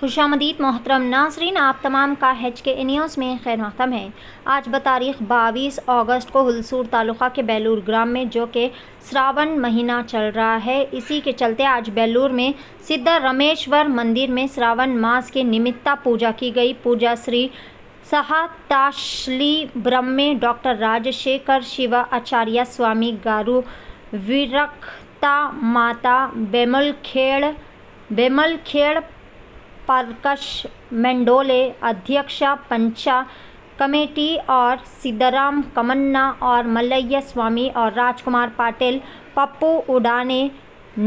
खुशामदीद मोहतरम नाज़रीन, आप तमाम का HK न्यूज़ में खैर मक़दम है। आज बतारीख़ 22 अगस्त को हुलसूर तालुक़ा के बेलूर ग्राम में जो कि श्रावण महीना चल रहा है, इसी के चलते आज बेलूर में सिद्धरामेश्वर मंदिर में श्रावण मास के निमित्ता पूजा की गई। पूजा श्री सहताशली ब्रह्मे डॉक्टर राजशेखर शिव आचार्य स्वामी गारू विरक्ता माता बेमलखेड़ परकश मंडोले अध्यक्षा पंचा कमेटी और सिद्धराम कमन्ना और मल्लయ్య स्वामी और राजकुमार पाटिल, पप्पू उडाने,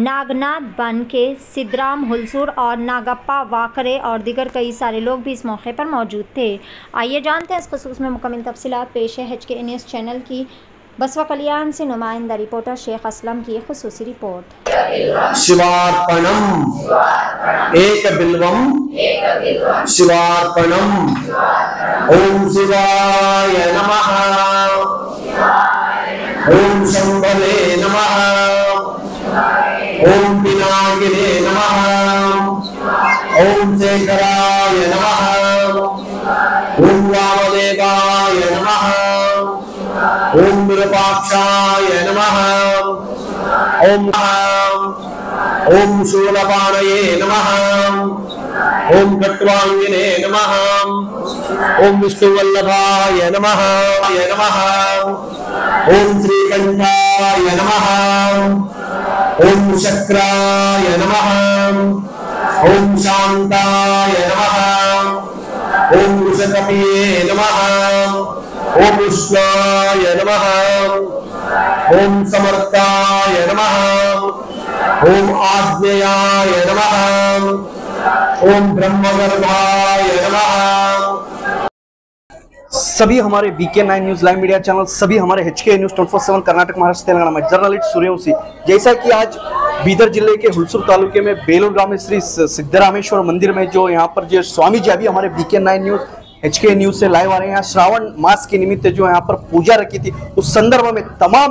नागनाथ बनके, सिद्धराम हुलसूर और नागप्पा वाकरे और दिगर कई सारे लोग भी इस मौके पर मौजूद थे। आइए जानते हैं इस खुसूस में मुकम्मल तफसीलात। पेश है HK न्यूज़ चैनल की बसवा कल्याण से नुमाइंदा रिपोर्टर शेख असलम की खुसूसी रिपोर्ट। शिवार्पणम एक बिल्वम शिवार्पणम। ओम शिवाय नमः। ओम शंभवे नमः। ओम पिनाकिने नमः। ओम शेखराय नमः। ओम वामदेवाय नमः। ओम विरूपाक्षाय नमः। ओम शूलपाणये नमः। ओम खट्वांगिने नमः। ओम विष्णुवल्लभाय नमः। ओम श्रीकंठाय नमः। ओम शक्राय नमः। ओम शांताय नमः। ओम वृषकपिये नमः। ओम कृष्णाय नमः। ओम समर्थाय नमः। ओम आज्ञेयाय नमः। ओम ब्रह्मगर्भाय नमः। सभी हमारे VK9 news live media channel, सभी हमारे HK न्यूज 24/7 कर्नाटक महाराष्ट्र तेलंगाना में जर्नलिस्ट सूर्यवंशी, जैसा कि आज बीदर जिले के हुलसूर तालुके में बेलूर ग्राम में श्री सिद्धरामेश्वर मंदिर में जो यहाँ पर जो स्वामी जी अभी हमारे VK9 न्यूज HK न्यूज से लाइव आ रहे हैं। श्रावण मास के निमित्त जो यहाँ पर पूजा रखी थी, उस संदर्भ में तमाम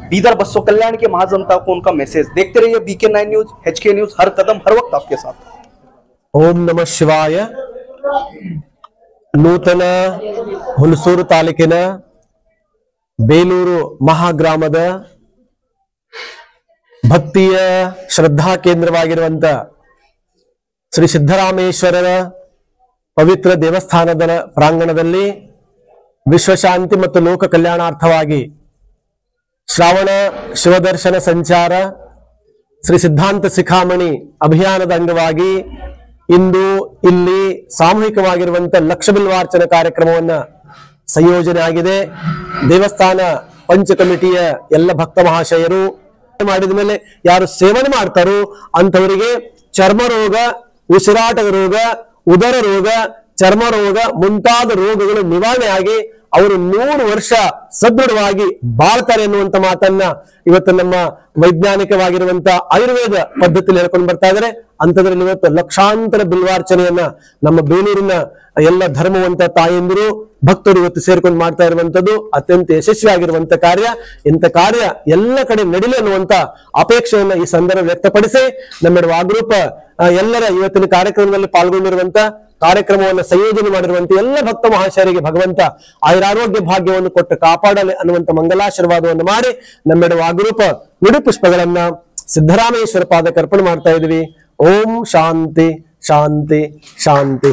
बीदर बसवा कल्याण के महाजनता को उनका मैसेज। देखते रहिए VK9 न्यूज HK न्यूज, हर कदम हर वक्त आपके साथ। ओम नमः शिवाय। ನೂತನ ಹುಲಸೂರು ತಾಲೂಕಿನ ಬೇಲೂರು ಮಹಾಗ್ರಾಮದ ಭಕ್ತಿಯ ಶ್ರದ್ಧಾ ಕೇಂದ್ರವಾಗಿರುವಂತ ಶ್ರೀ ಸಿದ್ದರಾಮೇಶ್ವರರ ಪವಿತ್ರ ದೇವಸ್ಥಾನದ ಪ್ರಾಂಗಣದಲ್ಲಿ ವಿಶ್ವಶಾಂತಿ ಮತ್ತು ಲೋಕ ಕಲ್ಯಾಣಾರ್ಥವಾಗಿ ಶ್ರಾವಣ ಶಿವದರ್ಶನ ಸಂಚಾರ ಶ್ರೀ ಸಿದ್ಧಾಂತ ಶಿಖಾಮಣಿ ಅಭಿಯಾನದ ಅಂಗವಾಗಿ ಇಂದು ಇಲ್ಲಿ ಸಾಮೂಹಿಕವಾಗಿರುವಂತ ಲಕ್ಷ ಬಿಲ್ವಾರ್ಚನೆ ಕಾರ್ಯಕ್ರಮವನ್ನ ಸಂಯೋಜನೆ ಆಗಿದೆ। ದೇವಸ್ಥಾನ ಪಂಚ ಕಮಿಟಿಯ ಎಲ್ಲ ಭಕ್ತ ಮಹಾಶಯರು ಮಾಡಿದ ಮೇಲೆ ಯಾರು ಸೇವನೆ ಮಾಡ್ತಾರೋ ಅಂತವರಿಗೆ ಚರ್ಮ ರೋಗ, ಉಸಿರಾಟದ ರೋಗ, ಉದರ ರೋಗ, ಚರ್ಮ ರೋಗ ಮುಂತಾದ ರೋಗಗಳು ನಿವಾರಣೆ ಆಗಿ ಅವರು 100 ವರ್ಷ ಸದೃಢವಾಗಿ ಬಾಳ್ತಾರೆ ಎನ್ನುವಂತ ಮಾತನ್ನ ಇವತ್ತು ನಮ್ಮ ವೈಜ್ಞಾನಿಕವಾಗಿರುವಂತ ಆಯುರ್ವೇದ ಪದ್ಧತಿಯಲ್ಲಿ ಹೇಳ್ಕೊಂಡು ಬರ್ತಾ ಇದ್ದಾರೆ। ಅಂತದ್ರಲ್ಲಿ ಇವತ್ತು ಲಕ್ಷಾಂತರ ಬಿಲ್ವಾರ್ಚನೆಯನ್ನ ನಮ್ಮ ಬೇಲೂರಿನ ಎಲ್ಲ ಧರ್ಮವಂತ ತಾಯಂದಿರು ಭಕ್ತರು ಇವತ್ತು ಸೇರ್ಕೊಂಡು ಮಾಡ್ತಾ ಇರುವಂತದ್ದು ಅತ್ಯಂತ ಯಶಸ್ವಿಯಾಗಿರುವಂತ ಕಾರ್ಯ। ಇಂಥ ಕಾರ್ಯ ಎಲ್ಲ ಕಡೆ ನಡೀಲಿ ಅನ್ನುವಂತ ಅಪೇಕ್ಷೆಯನ್ನ ಈ ಸಂದರ್ಭ ವ್ಯಕ್ತಪಡಿಸಿ ನಮ್ಮ ವಾಗ್ರೂಪ ಎಲ್ಲರ ಇವತ್ತಿನ ಕಾರ್ಯಕ್ರಮದಲ್ಲಿ ಪಾಲ್ಗೊಂಡಿರುವಂತ ಕಾರ್ಯಕ್ರಮವನ್ನು ಸಂಯೋಜನೆ ಮಾಡಿರುವಂತ ಎಲ್ಲ ಭಕ್ತ ಮಹಾಶಯರಿಗೆ ಭಗವಂತ ಆಯುರಾರೋಗ್ಯ ಭಾಗ್ಯವನ್ನು ಕೊಟ್ಟು ಕಾಪಾಡಲಿ ಅನ್ನುವಂತ ಮಂಗಲಾಶೀರ್ವಾದವನ್ನು ಮಾಡಿ ನಮ್ಮೆಡೆ ವಾಗ್ರೂಪ ನುಡಿ ಪುಷ್ಪಗಳನ್ನ ಸಿದ್ದರಾಮೇಶ್ವರ ಪಾದಕ್ಕೆ ಅರ್ಪಣೆ ಮಾಡ್ತಾ ಇದ್ವಿ। ಓಂ ಶಾಂತಿ ಶಾಂತಿ ಶಾಂತಿ।